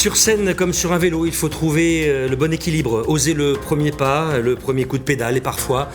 Sur scène comme sur un vélo, il faut trouver le bon équilibre, oser le premier pas, le premier coup de pédale et parfois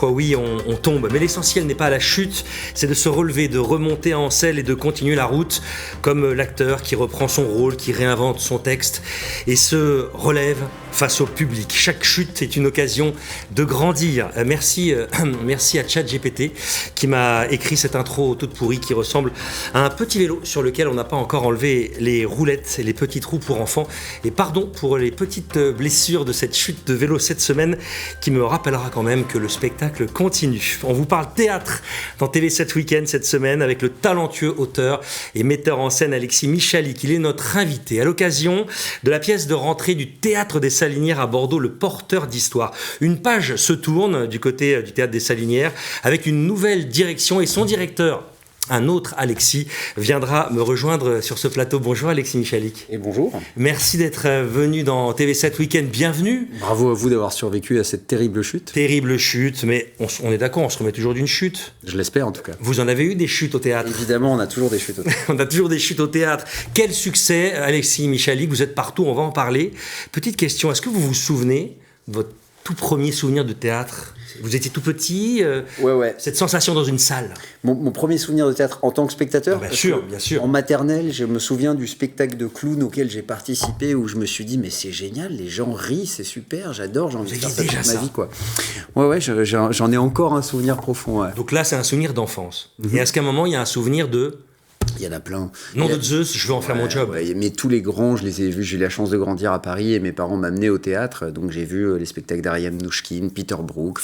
oui, on tombe. Mais l'essentiel n'est pas la chute, c'est de se relever, de remonter en selle et de continuer la route comme l'acteur qui reprend son rôle, qui réinvente son texte et se relève face au public. Chaque chute est une occasion de grandir. Merci à ChatGPT qui m'a écrit cette intro toute pourrie qui ressemble à un petit vélo sur lequel on n'a pas encore enlevé les roulettes et les petits trous pour enfants. Et pardon pour les petites blessures de cette chute de vélo cette semaine qui me rappellera quand même que le spectacle continue. On vous parle théâtre dans TV7 Week-end cette semaine avec le talentueux auteur et metteur en scène Alexis Michalik. Il est notre invité à l'occasion de la pièce de rentrée du Théâtre des Salinières à Bordeaux, Le Porteur d'Histoire. Une page se tourne du côté du Théâtre des Salinières avec une nouvelle direction et son directeur, un autre Alexis, viendra me rejoindre sur ce plateau. Bonjour Alexis Michalik. Et bonjour. Merci d'être venu dans TV7 Week-end. Bienvenue. Bravo à vous d'avoir survécu à cette terrible chute. Terrible chute, mais on est d'accord, on se remet toujours d'une chute. Je l'espère en tout cas. Vous en avez eu des chutes au théâtre? Évidemment, on a toujours des chutes au théâtre. On a toujours des chutes au théâtre. Quel succès, Alexis Michalik, vous êtes partout, on va en parler. Petite question, est-ce que vous vous souvenez de votre tout premier souvenir de théâtre? Vous étiez tout petit, Ouais. Cette sensation dans une salle. Mon premier souvenir de théâtre en tant que spectateur, Bien sûr. En maternelle, je me souviens du spectacle de clown auquel j'ai participé où je me suis dit mais c'est génial, les gens rient, c'est super, j'adore, j'ai envie de faire ça toute ma vie quoi. Ouais, j'en ai encore un souvenir profond. Ouais. Donc là, c'est un souvenir d'enfance. Et est-ce qu'à un moment, il y a un souvenir de... Il y en a plein. Nom de Zeus, je veux en faire mon job. Ouais, mais tous les grands, je les ai vus. J'ai eu la chance de grandir à Paris et mes parents m'amenaient au théâtre. Donc j'ai vu les spectacles d'Ariane Mnouchkine, Peter Brook,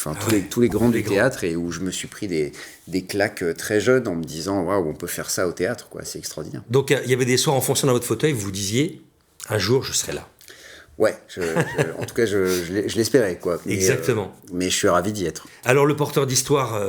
tous les grands du théâtre et où je me suis pris des claques très jeunes en me disant waouh, on peut faire ça au théâtre, quoi. C'est extraordinaire. Donc il y avait des soirs en fonction dans votre fauteuil, vous vous disiez un jour je serai là. Ouais, en tout cas, je l'espérais, quoi. Exactement. Mais je suis ravi d'y être. Alors, Le Porteur d'Histoire,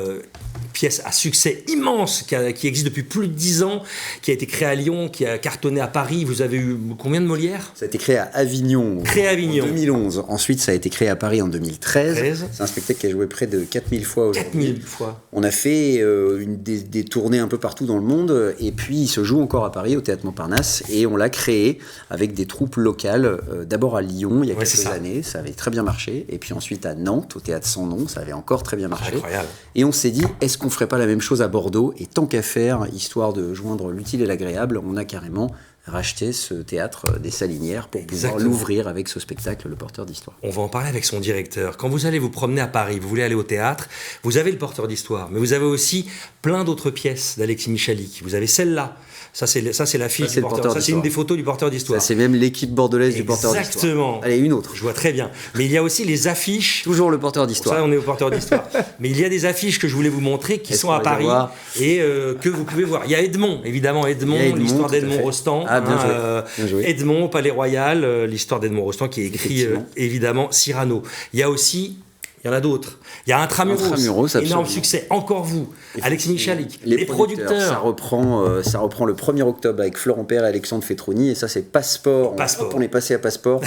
pièce à succès immense, qui existe depuis plus de 10 ans, qui a été créée à Lyon, qui a cartonné à Paris. Vous avez eu combien de Molière? Ça a été créé à Avignon, en 2011. Ensuite, ça a été créé à Paris en 2013. C'est un spectacle qui a joué près de 4000 fois aujourd'hui. 4000 fois. On a fait des tournées un peu partout dans le monde. Et puis, il se joue encore à Paris, au Théâtre Montparnasse. Et on l'a créé avec des troupes locales. D'abord à Lyon, il y a quelques années. Ça avait très bien marché. Et puis ensuite à Nantes, au Théâtre Sans Nom. Ça avait encore très bien marché. Incroyable. Et on s'est dit, est-ce qu'on ferait pas la même chose à Bordeaux? Et tant qu'à faire, histoire de joindre l'utile et l'agréable, on a carrément racheté ce théâtre des Salinières pour pouvoir l'ouvrir avec ce spectacle, Le Porteur d'Histoire. On va en parler avec son directeur. Quand vous allez vous promener à Paris, vous voulez aller au théâtre, vous avez Le Porteur d'Histoire, mais vous avez aussi plein d'autres pièces d'Alexis Michalik. Vous avez celle-là. Ça, c'est l'affiche du Porteur. Ça, c'est une des photos du Porteur d'Histoire. Ça, c'est même l'équipe bordelaise du Porteur d'Histoire. Exactement. Allez, une autre. Je vois très bien. Mais il y a aussi les affiches. Toujours Le Porteur d'Histoire. Ça, on est au Porteur d'Histoire. Mais il y a des affiches que je voulais vous montrer qui sont à Paris et que vous pouvez voir. Il y a Edmond, évidemment. Edmond, l'histoire d'Edmond Rostand. Ah, bien joué. Edmond, au Palais Royal, l'histoire d'Edmond Rostand qui est écrit, évidemment, Cyrano. Il y a aussi... Il y en a d'autres. Il y a Intramuros, énorme succès. Encore vous, Alexis Michalik, les producteurs. Ça reprend le 1er octobre avec Florent Père et Alexandre Fétroni. Et ça, c'est Passeport. On est passé à Passeport,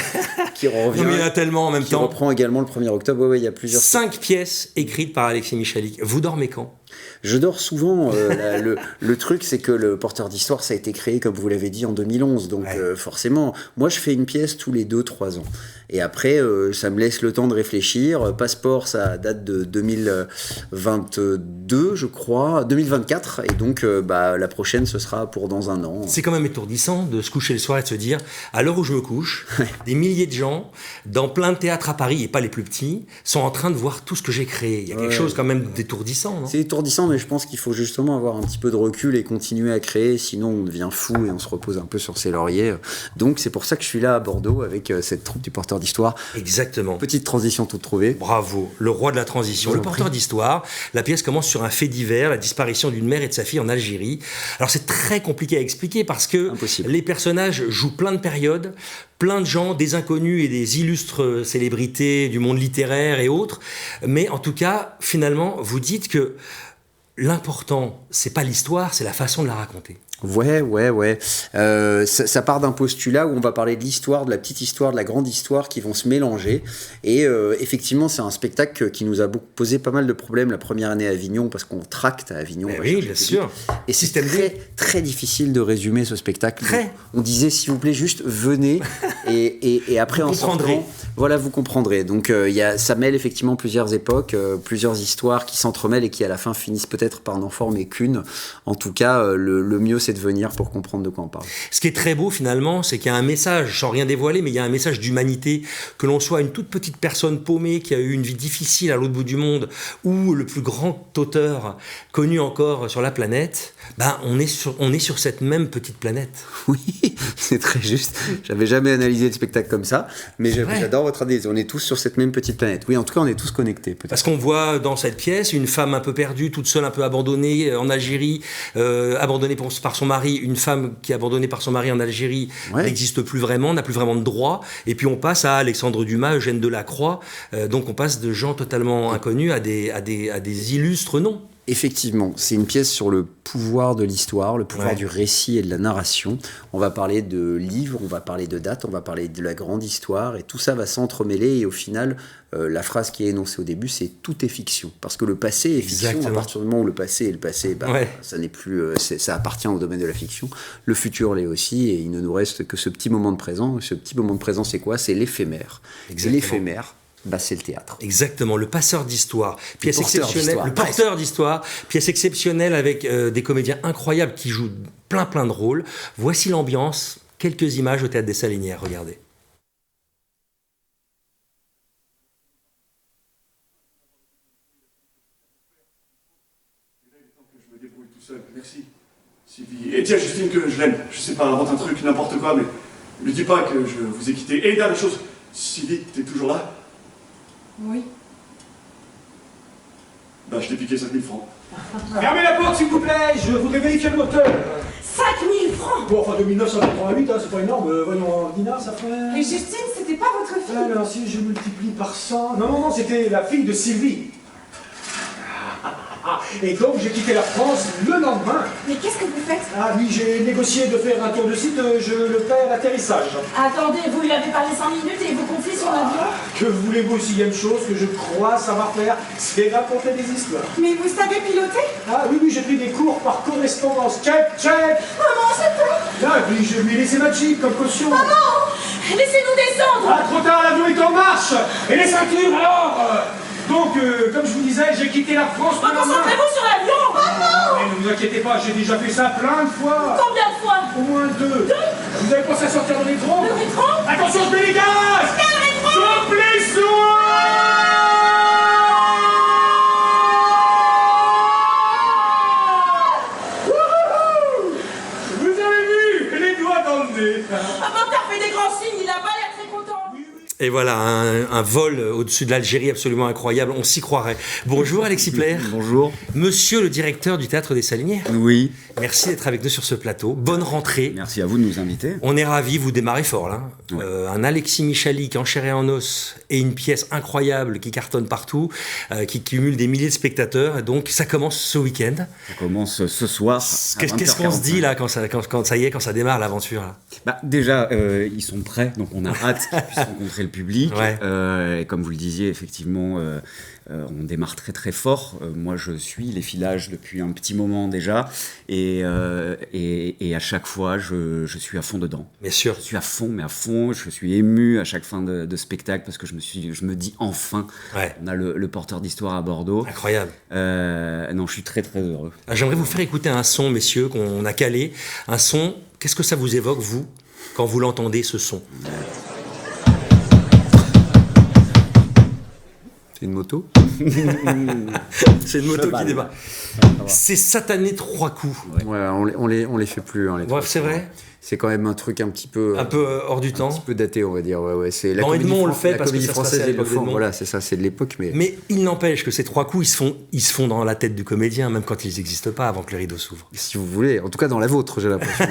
qui revient. Non, mais il y en a tellement en même temps. Qui reprend également le 1er octobre. Ouais, il y a plusieurs. 5 pièces écrites par Alexis Michalik. Vous dormez quand? Je dors souvent. Le truc, c'est que Le Porteur d'Histoire, ça a été créé, comme vous l'avez dit, en 2011. Donc, forcément, moi, je fais une pièce tous les 2-3 ans. Et après, ça me laisse le temps de réfléchir. Passeport, ça date de 2022, je crois. 2024. Et donc, la prochaine, ce sera pour dans un an. C'est quand même étourdissant de se coucher le soir et de se dire, à l'heure où je me couche, des milliers de gens, dans plein de théâtres à Paris, et pas les plus petits, sont en train de voir tout ce que j'ai créé. Il y a quelque chose quand même d'étourdissant, non? C'est étourdissant, mais je pense qu'il faut justement avoir un petit peu de recul et continuer à créer, sinon on devient fou et on se repose un peu sur ses lauriers. Donc c'est pour ça que je suis là à Bordeaux avec cette troupe du Porteur d'Histoire. Exactement. Petite transition toute trouvée. Bravo, le roi de la transition. Le Porteur d'Histoire, la pièce commence sur un fait divers, la disparition d'une mère et de sa fille en Algérie. Alors c'est très compliqué à expliquer parce que les personnages jouent plein de périodes, plein de gens, des inconnus et des illustres célébrités du monde littéraire et autres. Mais en tout cas, finalement, vous dites que l'important, c'est pas l'histoire, c'est la façon de la raconter. Ouais. Ça part d'un postulat où on va parler de l'histoire, de la petite histoire, de la grande histoire qui vont se mélanger. Et effectivement, c'est un spectacle qui nous a posé pas mal de problèmes la première année à Avignon, parce qu'on tracte à Avignon. Oui, bien sûr. Et c'est très difficile de résumer ce spectacle. On disait, s'il vous plaît, juste venez. Et après, vous comprendrez. Voilà, vous comprendrez. Donc, ça mêle effectivement plusieurs époques, plusieurs histoires qui s'entremêlent et qui, à la fin, finissent peut-être par n'en former qu'une. En tout cas, le mieux, c'est de venir pour comprendre de quoi on parle. Ce qui est très beau finalement, c'est qu'il y a un message, sans rien dévoiler, mais il y a un message d'humanité, que l'on soit une toute petite personne paumée qui a eu une vie difficile à l'autre bout du monde, ou le plus grand auteur connu encore sur la planète, on est sur cette même petite planète. Oui, c'est très juste. J'avais jamais analysé le spectacle comme ça, mais j'adore votre analyse. On est tous sur cette même petite planète. Oui, en tout cas, on est tous connectés. Peut-être. Parce qu'on voit dans cette pièce une femme un peu perdue, toute seule, un peu abandonnée en Algérie, abandonnée par son mari, une femme qui est abandonnée par son mari en Algérie n'existe plus vraiment, n'a plus vraiment de droit. Et puis on passe à Alexandre Dumas, Eugène Delacroix. Donc on passe de gens totalement inconnus à des illustres noms. Effectivement, c'est une pièce sur le pouvoir de l'histoire, le pouvoir du récit et de la narration. On va parler de livres, on va parler de dates, on va parler de la grande histoire, et tout ça va s'entremêler. Et au final, la phrase qui est énoncée au début, c'est « tout est fiction ». Parce que le passé est fiction. À partir du moment où le passé est le passé, ça n'est plus, ça appartient au domaine de la fiction. Le futur l'est aussi, et il ne nous reste que ce petit moment de présent. Ce petit moment de présent, c'est quoi ? C'est l'éphémère. Et l'éphémère, c'est le théâtre. Exactement, le passeur d'histoire, pièce exceptionnelle, le porteur d'histoire, pièce exceptionnelle avec des comédiens incroyables qui jouent plein de rôles. Voici l'ambiance, quelques images au Théâtre des Salinières, regardez. Je me débrouille tout seul, merci. Sylvie. Et tiens, Justine, que je l'aime. Je sais pas, invente un truc, n'importe quoi, mais ne dis pas que je vous ai quitté. Et dernière chose, Sylvie, t'es toujours là ? Oui. Je t'ai piqué 5000 francs. Fermez la porte, s'il vous plaît, je voudrais vérifier le moteur. 5000 francs. Bon, enfin, de 1988, c'est pas énorme. Voyons, Dina, ça ferait... Et Justine, c'était pas votre fille? Alors, si je multiplie par 100... Non, c'était la fille de Sylvie. Et donc, j'ai quitté la France le lendemain. Mais qu'est-ce que vous faites? Ah oui, j'ai négocié de faire un tour de site, je le fais à l'atterrissage. Attendez, vous lui avez parlé 5 minutes et il vous confie son avion? Que voulez-vous aussi, il y a une chose que je crois savoir faire, c'est raconter des histoires. Mais vous savez piloter? Ah oui, j'ai pris des cours par correspondance. Check. Maman, c'est pas... Là, puis je lui ai laissé ma Jeep comme caution. Maman, laissez-nous descendre. Ah, trop tard, l'avion est en marche. Et les ceintures, alors Donc, comme je vous disais, j'ai quitté la France. Concentrez-vous sur l'avion. Maman. Mais ne vous inquiétez pas, j'ai déjà fait ça plein de fois. Combien de fois? Au moins 2. Vous avez pensé à sortir dans le métro? Le métro? Attention, je mets les gaz. Le métro. Complice-moi. Vous avez vu? Les doigts dans le nez. Motard fait des grands signes, il a pas l'air très content. Et voilà, un vol au-dessus de l'Algérie absolument incroyable, on s'y croirait. Bonjour Alexis Plaire. Bonjour. Monsieur le directeur du Théâtre des Salinières. Oui. Merci d'être avec nous sur ce plateau. Bonne rentrée. Merci à vous de nous inviter. On est ravis, vous démarrez fort là. Ouais. Un Alexis Michalik en chair et en os et une pièce incroyable qui cartonne partout, qui cumule des milliers de spectateurs. Et donc ça commence ce week-end. Ça commence ce soir. Qu'est-ce qu'on se dit là quand ça démarre l'aventure là? Déjà, ils sont prêts, donc on a hâte qu'ils puissent rencontrer le public. Ouais. Et comme vous le disiez, effectivement, on démarre très fort. Moi, je suis les filages depuis un petit moment déjà, et à chaque fois, je suis à fond dedans. Bien sûr. Je suis à fond, mais à fond. Je suis ému à chaque fin de spectacle parce que je me dis enfin, on a le porteur d'histoire à Bordeaux. Incroyable. Non, je suis très heureux. J'aimerais vous faire écouter un son, messieurs, qu'on a calé. Un son. Qu'est-ce que ça vous évoque, vous, quand vous l'entendez, ce son? C'est une moto. C'est une moto qui débat. C'est satané 3 coups. Ouais, on les fait plus. Hein, Bref, c'est vrai. C'est quand même un truc un petit peu hors du temps. Un petit peu daté, on va dire. Ouais. C'est la dans comédie, Edmond, on le fait parce que comédie ça française se et le passait à fond. Voilà, c'est ça, c'est de l'époque. Mais il n'empêche que ces 3 coups, ils se font dans la tête du comédien, même quand ils n'existent pas, avant que le rideau s'ouvre. Si vous voulez, en tout cas dans la vôtre, j'ai l'impression.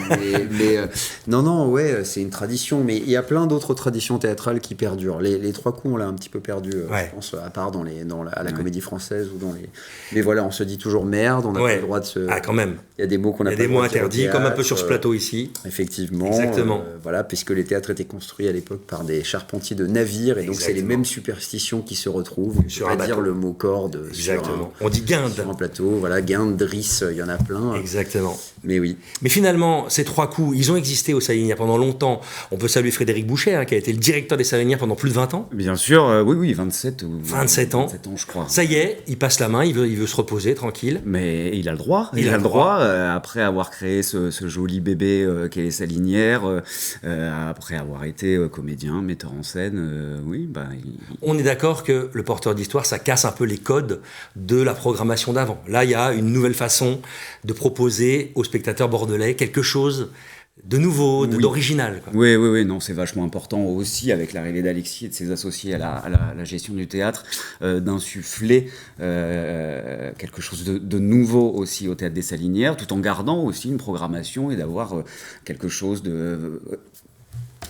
C'est une tradition. Mais il y a plein d'autres traditions théâtrales qui perdurent. Les 3 coups, on l'a un petit peu perdu, je pense, à part dans à la Comédie Française ou dans les. Mais voilà, on se dit toujours merde, on n'a pas le droit de se. Ah, quand même. Il y a des mots qu'on n'a pas des le mots droit de dire au interdits, théâtre, comme un peu sur ce plateau ici. Effectivement. Exactement. Voilà, puisque les théâtres étaient construits à l'époque par des charpentiers de navires, et donc c'est les mêmes superstitions qui se retrouvent. Sur on un peut pas dire bateau. le mot corde. Exactement. On dit guinde. Sur un plateau, voilà, guinde, drisse, il y en a plein. Exactement. Mais oui. Mais finalement, ces 3 coups, ils ont existé aux Salinières pendant longtemps. On peut saluer Frédéric Boucher, qui a été le directeur des Salinières pendant plus de 20 ans. Bien sûr, oui, 27 ou 27 ans. 27 ans, je crois. Ça y est, il passe la main, il veut se reposer tranquille. Mais il a le droit. Il a le droit. Après avoir créé ce joli bébé qu'est les Salinières, après avoir été comédien, metteur en scène, oui, On est d'accord que le porteur d'histoire, ça casse un peu les codes de la programmation d'avant. Là, il y a une nouvelle façon de proposer aux spectateurs bordelais quelque chose de nouveau, d'original. Oui, non, c'est vachement important aussi avec l'arrivée d'Alexis et de ses associés à la gestion du théâtre, d'insuffler quelque chose de nouveau aussi au Théâtre des Salinières, tout en gardant aussi une programmation et d'avoir quelque chose de...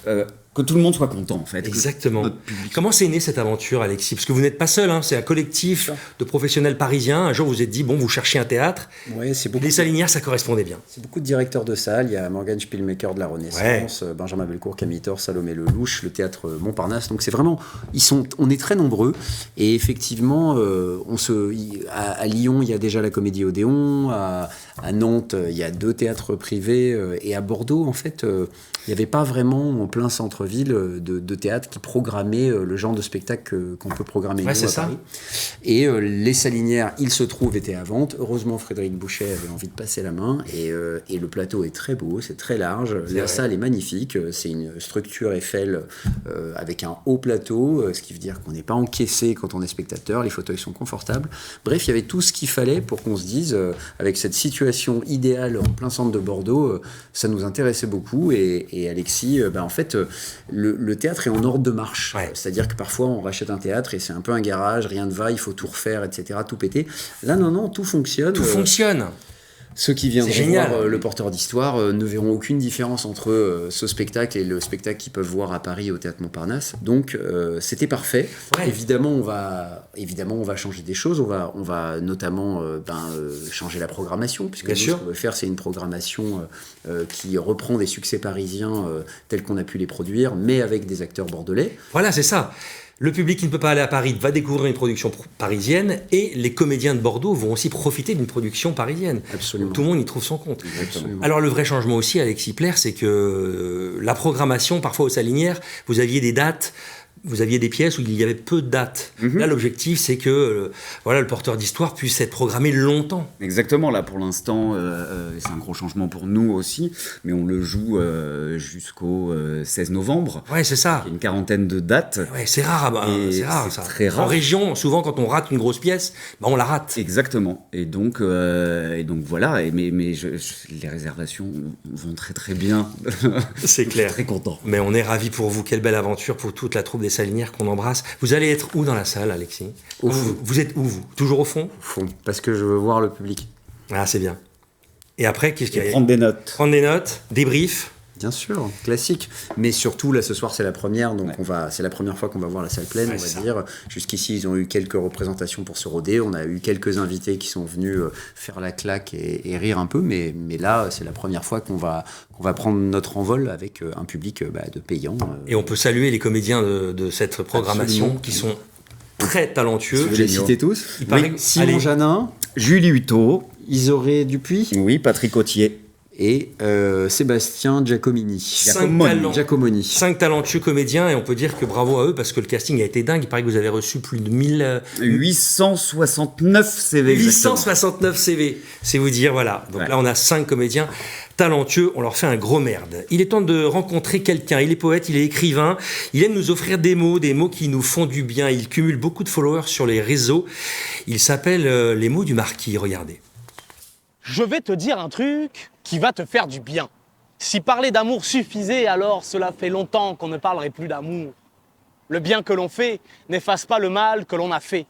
que tout le monde soit content, en fait. Exactement. Comment c'est né cette aventure, Alexis? Parce que vous n'êtes pas seul, c'est un collectif de professionnels parisiens. Un jour, vous vous êtes dit, vous cherchez un théâtre. Ouais, c'est beaucoup. Les Salinières, ça correspondait bien. C'est beaucoup de directeurs de salle. Il y a Morgan Spielmaker de la Renaissance, Benjamin Belcourt, Camille Thor, Salomé Lelouch, le théâtre Montparnasse. Donc c'est vraiment, on est très nombreux. Et effectivement, à Lyon, il y a déjà la Comédie Odéon. À Nantes, il y a 2 théâtres privés. Et à Bordeaux, en fait, il n'y avait pas vraiment en plein centre-ville de théâtre qui programmait le genre de spectacle qu'on peut programmer nous, à Paris. Et les Salinières, il se trouve, étaient à vente. Heureusement, Frédéric Boucher avait envie de passer la main. Et le plateau est très beau, c'est très large. La salle est magnifique. C'est une structure Eiffel avec un haut plateau, ce qui veut dire qu'on n'est pas encaissé quand on est spectateur. Les fauteuils sont confortables. Bref, il y avait tout ce qu'il fallait pour qu'on se dise, avec cette situation idéale en plein centre de Bordeaux, ça nous intéressait beaucoup. Et Alexis, en fait, le théâtre est en ordre de marche. C'est-à-dire que parfois, on rachète un théâtre et c'est un peu un garage, rien ne va, il faut tout refaire, etc., tout péter. Là, non, tout fonctionne. Tout fonctionne. Ceux qui viendront voir le porteur d'histoire ne verront aucune différence entre ce spectacle et le spectacle qu'ils peuvent voir à Paris au Théâtre Montparnasse. Donc c'était parfait. Évidemment, on va changer des choses. On va notamment changer la programmation, puisque ce qu'on veut faire, c'est une programmation qui reprend des succès parisiens tels qu'on a pu les produire, mais avec des acteurs bordelais. Voilà, c'est ça. Le public qui ne peut pas aller à Paris va découvrir une production parisienne et les comédiens de Bordeaux vont aussi profiter d'une production parisienne. Absolument. Tout le monde y trouve son compte. Absolument. Alors le vrai changement aussi, Alexis Plaire, c'est que la programmation, parfois aux Salinières, vous aviez des dates, vous aviez des pièces où il y avait peu de dates. Là, l'objectif, c'est que le porteur d'histoire puisse être programmé longtemps. Exactement. Là, pour l'instant, c'est un gros changement pour nous aussi, mais on le joue jusqu'au 16 novembre. Ouais, c'est ça. Il y a une quarantaine de dates. Ouais, c'est rare. C'est ça. Très rare. En région, souvent, quand on rate une grosse pièce, on la rate. Exactement. Et donc voilà. Mais les réservations vont très très bien. C'est clair. Très content. Mais on est ravis pour vous. Quelle belle aventure pour toute la troupe des Salinières qu'on embrasse. Vous allez être où dans la salle, Alexis? Vous êtes où, vous? Toujours au fond? Au fond, parce que je veux voir le public. Ah, c'est bien. Et après, qu'est-ce qu'il y a? Prendre des notes. Prendre des notes, débrief. Bien sûr, classique. Mais surtout, là, ce soir, c'est la première, donc c'est la première fois qu'on va voir la salle pleine, on va dire. Jusqu'ici, ils ont eu quelques représentations pour se rôder. On a eu quelques invités qui sont venus faire la claque et rire un peu, mais là, c'est la première fois qu'on va prendre notre envol avec un public de payants. Et on peut saluer les comédiens de cette programmation qui sont très talentueux. Vous les citez tous. Simon Janin, Julie Hutto, Isoré Dupuis. Oui, Patrick Autier. Et Sébastien Giacomini. 5 talentueux comédiens, et on peut dire que bravo à eux parce que le casting a été dingue. Il paraît que vous avez reçu plus de 869 CV. 869 CV, c'est vous dire, voilà. Donc là, on a 5 comédiens talentueux, on leur fait un gros merde. Il est temps de rencontrer quelqu'un. Il est poète, il est écrivain, il aime nous offrir des mots qui nous font du bien. Il cumule beaucoup de followers sur les réseaux. Il s'appelle Les mots du marquis, regardez. Je vais te dire un truc qui va te faire du bien. Si parler d'amour suffisait, alors cela fait longtemps qu'on ne parlerait plus d'amour. Le bien que l'on fait n'efface pas le mal que l'on a fait.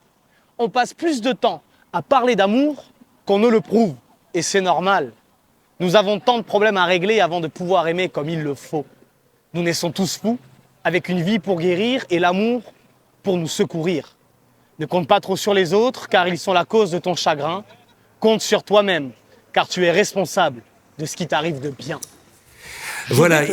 On passe plus de temps à parler d'amour qu'on ne le prouve, et c'est normal. Nous avons tant de problèmes à régler avant de pouvoir aimer comme il le faut. Nous naissons tous fous, avec une vie pour guérir et l'amour pour nous secourir. Ne compte pas trop sur les autres, car ils sont la cause de ton chagrin. Compte sur toi-même, car tu es responsable de ce qui t'arrive de bien. Voilà,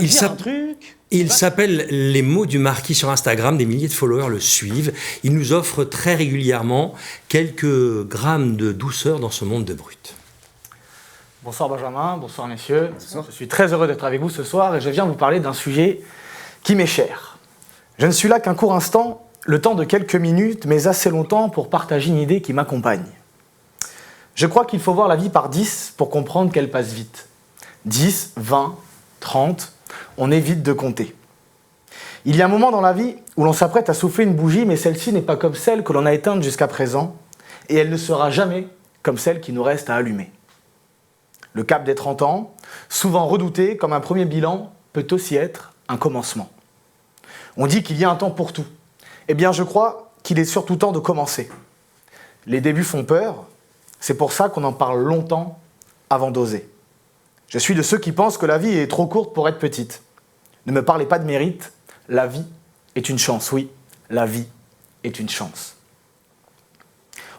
Il s'appelle Les mots du marquis sur Instagram, des milliers de followers le suivent. Il nous offre très régulièrement quelques grammes de douceur dans ce monde de brut. Bonsoir Benjamin, bonsoir messieurs. Bonsoir. Je suis très heureux d'être avec vous ce soir et je viens vous parler d'un sujet qui m'est cher. Je ne suis là qu'un court instant, le temps de quelques minutes, mais assez longtemps pour partager une idée qui m'accompagne. Je crois qu'il faut voir la vie par 10 pour comprendre qu'elle passe vite. 10, 20, 30, on évite de compter. Il y a un moment dans la vie où l'on s'apprête à souffler une bougie, mais celle-ci n'est pas comme celle que l'on a éteinte jusqu'à présent, et elle ne sera jamais comme celle qui nous reste à allumer. Le cap des 30 ans, souvent redouté comme un premier bilan, peut aussi être un commencement. On dit qu'il y a un temps pour tout. Eh bien, je crois qu'il est surtout temps de commencer. Les débuts font peur, c'est pour ça qu'on en parle longtemps avant d'oser. Je suis de ceux qui pensent que la vie est trop courte pour être petite. Ne me parlez pas de mérite, la vie est une chance, oui, la vie est une chance.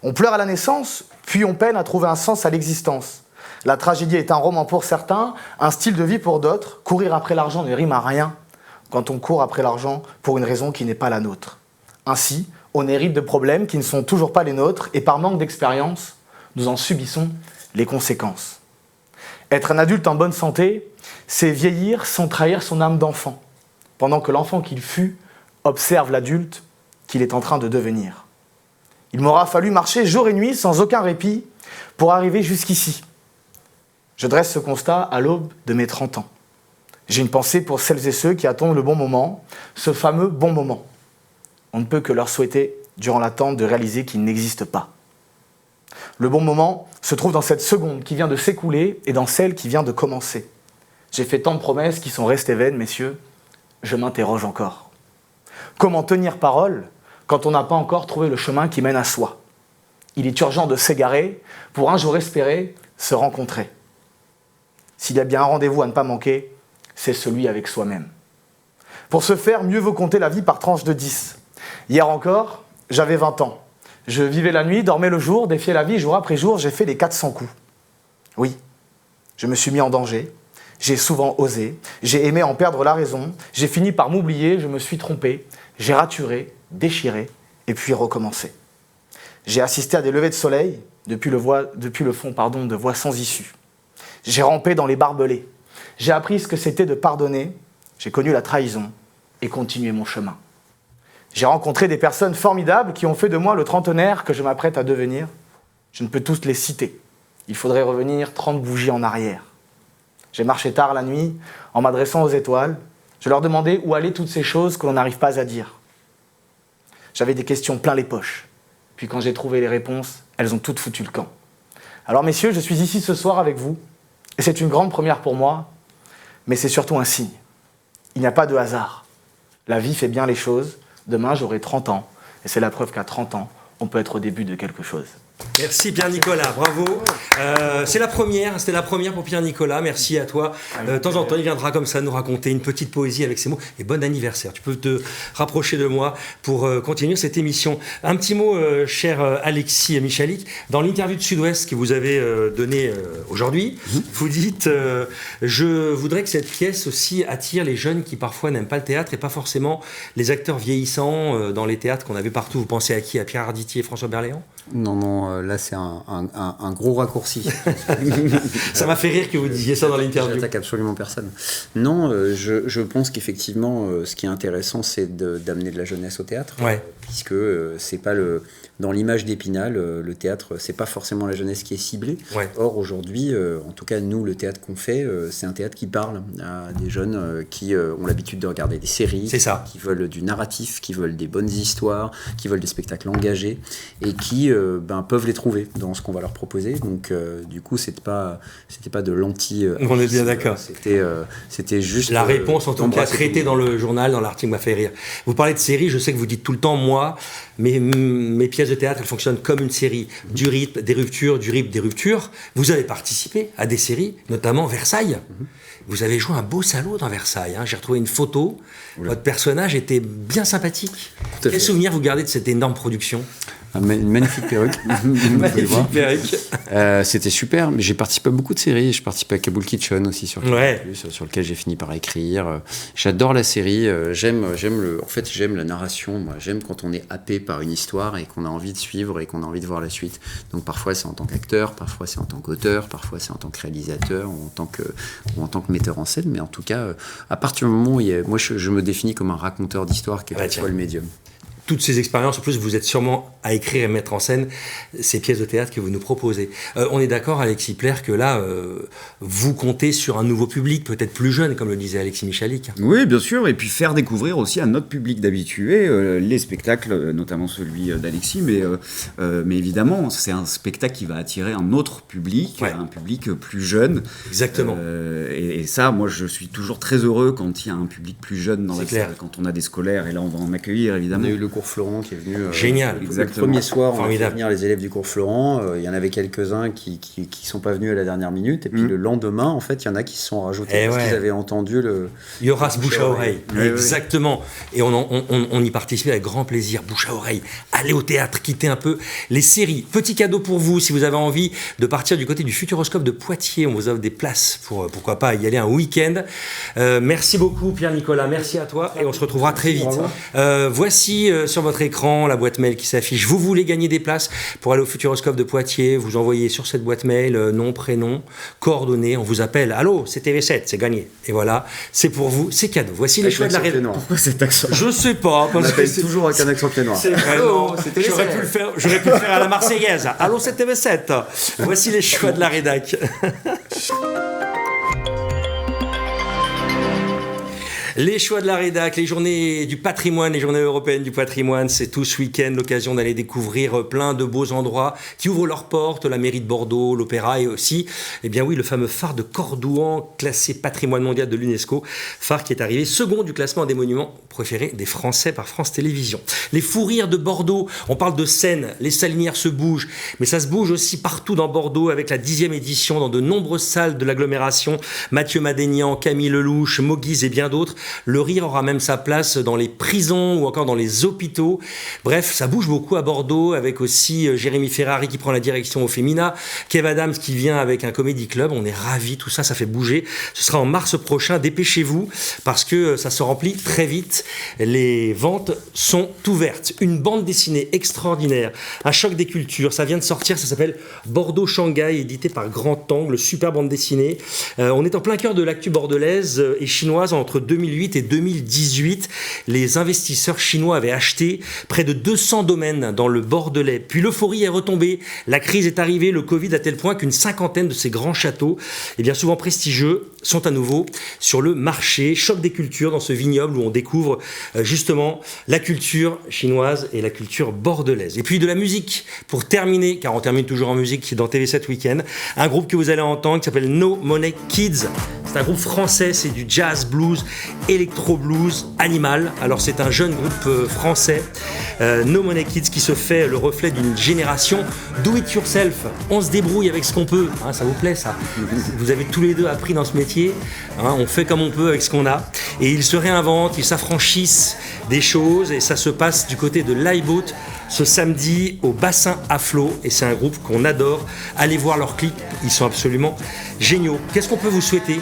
On pleure à la naissance, puis on peine à trouver un sens à l'existence. La tragédie est un roman pour certains, un style de vie pour d'autres. Courir après l'argent ne rime à rien quand on court après l'argent pour une raison qui n'est pas la nôtre. Ainsi, on hérite de problèmes qui ne sont toujours pas les nôtres et par manque d'expérience, nous en subissons les conséquences. Être un adulte en bonne santé, c'est vieillir sans trahir son âme d'enfant, pendant que l'enfant qu'il fut observe l'adulte qu'il est en train de devenir. Il m'aura fallu marcher jour et nuit sans aucun répit pour arriver jusqu'ici. Je dresse ce constat à l'aube de mes 30 ans. J'ai une pensée pour celles et ceux qui attendent le bon moment, ce fameux bon moment. On ne peut que leur souhaiter, durant l'attente, de réaliser qu'il n'existe pas. Le bon moment se trouve dans cette seconde qui vient de s'écouler et dans celle qui vient de commencer. J'ai fait tant de promesses qui sont restées vaines, messieurs, je m'interroge encore. Comment tenir parole quand on n'a pas encore trouvé le chemin qui mène à soi? Il est urgent de s'égarer pour un jour espérer se rencontrer. S'il y a bien un rendez-vous à ne pas manquer, c'est celui avec soi-même. Pour ce faire, mieux vaut compter la vie par tranche de 10. Hier encore, j'avais 20 ans. Je vivais la nuit, dormais le jour, défiais la vie jour après jour, j'ai fait les 400 coups. Oui, je me suis mis en danger, j'ai souvent osé, j'ai aimé en perdre la raison, j'ai fini par m'oublier, je me suis trompé, j'ai raturé, déchiré, et puis recommencé. J'ai assisté à des levées de soleil depuis le fond de voies sans issue. J'ai rampé dans les barbelés, j'ai appris ce que c'était de pardonner, j'ai connu la trahison et continué mon chemin. J'ai rencontré des personnes formidables qui ont fait de moi le trentenaire que je m'apprête à devenir. Je ne peux tous les citer. Il faudrait revenir 30 bougies en arrière. J'ai marché tard la nuit en m'adressant aux étoiles. Je leur demandais où allaient toutes ces choses que l'on n'arrive pas à dire. J'avais des questions plein les poches. Puis quand j'ai trouvé les réponses, elles ont toutes foutu le camp. Alors messieurs, je suis ici ce soir avec vous. Et c'est une grande première pour moi, mais c'est surtout un signe. Il n'y a pas de hasard. La vie fait bien les choses. Demain, j'aurai 30 ans. Et c'est la preuve qu'à 30 ans, on peut être au début de quelque chose. Merci Pierre-Nicolas, bravo. C'était la première pour Pierre-Nicolas, merci à toi. De temps en temps, il viendra comme ça nous raconter une petite poésie avec ses mots. Et bon anniversaire, tu peux te rapprocher de moi pour continuer cette émission. Un petit mot, cher Alexis Michalik, dans l'interview de Sud-Ouest que vous avez donnée aujourd'hui, vous dites je voudrais que cette pièce aussi attire les jeunes qui parfois n'aiment pas le théâtre et pas forcément les acteurs vieillissants dans les théâtres qu'on avait partout. Vous pensez à qui? À Pierre Arditi et François Berléand? Non, là c'est un gros raccourci. Ça m'a fait rire que vous disiez ça dans l'interview. J'attaque absolument personne. Non, je pense qu'effectivement, ce qui est intéressant, c'est d'amener de la jeunesse au théâtre, puisque c'est pas dans l'image d'Épinal, le théâtre, c'est pas forcément la jeunesse qui est ciblée. Or aujourd'hui, en tout cas nous, le théâtre qu'on fait, c'est un théâtre qui parle à des jeunes qui ont l'habitude de regarder des séries, qui veulent du narratif, qui veulent des bonnes histoires, qui veulent des spectacles engagés et qui peuvent les trouver dans ce qu'on va leur proposer. Donc du coup, c'était pas de l'anti. On est bien d'accord. C'était juste la réponse en tout cas traitée dans le journal, dans l'article m'a fait rire. Vous parlez de séries, je sais que vous dites tout le temps moi, mes pièces de théâtre elles fonctionnent comme une série, du rythme, des ruptures, du rythme, des ruptures. Vous avez participé à des séries, notamment Versailles. Vous avez joué un beau salaud dans Versailles. J'ai retrouvé une photo. Votre personnage était bien sympathique. Quel souvenir vous gardez de cette énorme production ? Une magnifique perruque. Magnifique perruque. C'était super, mais j'ai participé à beaucoup de séries. Je participé à Kabul Kitchen aussi sur lequel j'ai fini par écrire. J'adore la série. J'aime la narration. Moi, j'aime quand on est happé par une histoire et qu'on a envie de suivre et qu'on a envie de voir la suite. Donc parfois c'est en tant qu'acteur, parfois c'est en tant qu'auteur, parfois c'est en tant que réalisateur ou en tant que metteur en scène. Mais en tout cas, à partir du moment où moi je me définis comme un raconteur d'histoire, quel que soit le médium. Toutes ces expériences, en plus, vous êtes sûrement à écrire et mettre en scène ces pièces de théâtre que vous nous proposez. On est d'accord, Alexis Plaire, que là, vous comptez sur un nouveau public, peut-être plus jeune, comme le disait Alexis Michalik. Oui, bien sûr, et puis faire découvrir aussi à notre public d'habitués les spectacles, notamment celui d'Alexis, mais évidemment, c'est un spectacle qui va attirer un autre public, un public plus jeune. Exactement. Et ça, moi, je suis toujours très heureux quand il y a un public plus jeune dans la salle, quand on a des scolaires, et là, on va en accueillir, évidemment. On a eu le cours Florent qui est venu. Génial. Le premier soir, on a fait venir les élèves du cours Florent. Il y en avait quelques-uns qui sont pas venus à la dernière minute. Et puis le lendemain, en fait, il y en a qui se sont rajoutés parce qu'ils avaient entendu le. Il y aura ce bouche à oreille. Exactement. Et on y participe avec grand plaisir. Bouche à oreille. Allez au théâtre, quittez un peu les séries. Petit cadeau pour vous, si vous avez envie de partir du côté du Futuroscope de Poitiers. On vous offre des places pour, pourquoi pas, y aller un week-end. Merci beaucoup, Pierre-Nicolas. Merci à toi. Et on se retrouvera très vite. Voici sur votre écran la boîte mail qui s'affiche. Vous voulez gagner des places pour aller au Futuroscope de Poitiers, vous envoyez sur cette boîte mail nom, prénom, coordonnées, on vous appelle. Allô, c'est TV7, c'est gagné. Et voilà, c'est pour vous, c'est cadeau. Voici les choix de la rédaction. Pourquoi cet accent? Je sais pas. On appelle toujours avec un accent ténoir. C'est vraiment. J'aurais pu le faire à la Marseillaise. Allô, c'est TV7. Voici les choix de la rédac. Les choix de la rédac, les journées du patrimoine, les journées européennes du patrimoine, c'est tout ce week-end l'occasion d'aller découvrir plein de beaux endroits qui ouvrent leurs portes, la mairie de Bordeaux, l'opéra et aussi, eh bien oui, le fameux phare de Cordouan, classé patrimoine mondial de l'UNESCO, phare qui est arrivé second du classement des monuments préférés des Français par France Télévisions. Les fous rires de Bordeaux, on parle de Seine, les salinières se bougent, mais ça se bouge aussi partout dans Bordeaux avec la 10e édition dans de nombreuses salles de l'agglomération, Mathieu Madénian, Camille Lelouch, Moguise et bien d'autres. Le rire aura même sa place dans les prisons ou encore dans les hôpitaux. Bref, ça bouge beaucoup à Bordeaux avec aussi Jérémy Ferrari qui prend la direction au Femina, Kev Adams qui vient avec un comédie club. On est ravis, tout ça, ça fait bouger. Ce sera en mars prochain. Dépêchez-vous parce que ça se remplit très vite. Les ventes sont ouvertes. Une bande dessinée extraordinaire, un choc des cultures. Ça vient de sortir, ça s'appelle Bordeaux-Shanghai, édité par Grand Angle. Super bande dessinée. On est en plein cœur de l'actu bordelaise et chinoise entre 2008 et 2018, les investisseurs chinois avaient acheté près de 200 domaines dans le Bordelais. Puis l'euphorie est retombée, la crise est arrivée, le Covid à tel point qu'une cinquantaine de ces grands châteaux, et bien souvent prestigieux, sont à nouveau sur le marché. Choc des cultures dans ce vignoble où on découvre justement la culture chinoise et la culture bordelaise. Et puis de la musique pour terminer, car on termine toujours en musique dans TV7 Weekend, un groupe que vous allez entendre qui s'appelle No Money Kids. C'est un groupe français, c'est du jazz, blues, électro-blues, animal. Alors c'est un jeune groupe français, No Money Kids, qui se fait le reflet d'une génération do it yourself. On se débrouille avec ce qu'on peut, hein, ça vous plaît ça? Vous avez tous les deux appris dans ce métier, hein, on fait comme on peut avec ce qu'on a. Et ils se réinventent, ils s'affranchissent des choses et ça se passe du côté de l'iBoat ce samedi au bassin à flot. Et c'est un groupe qu'on adore. Allez voir leurs clips, ils sont absolument géniaux. Qu'est-ce qu'on peut vous souhaiter?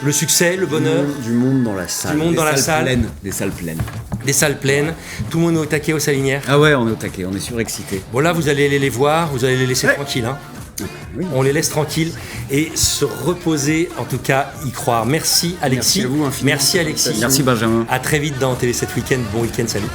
Le succès, le bonheur. Du monde dans la salle. Du monde dans la salle. Des salles pleines. Des salles pleines. Tout le monde est au taquet aux salinières. Ah ouais, on est au taquet, on est surexcité. Bon là, vous allez aller les voir, vous allez les laisser tranquilles. Hein. Oui. On les laisse tranquilles et se reposer, en tout cas, y croire. Merci Alexis. Merci à vous infiniment. Merci Alexis. Merci Benjamin. À très vite dans TV7 Weekend. Bon week-end, salut.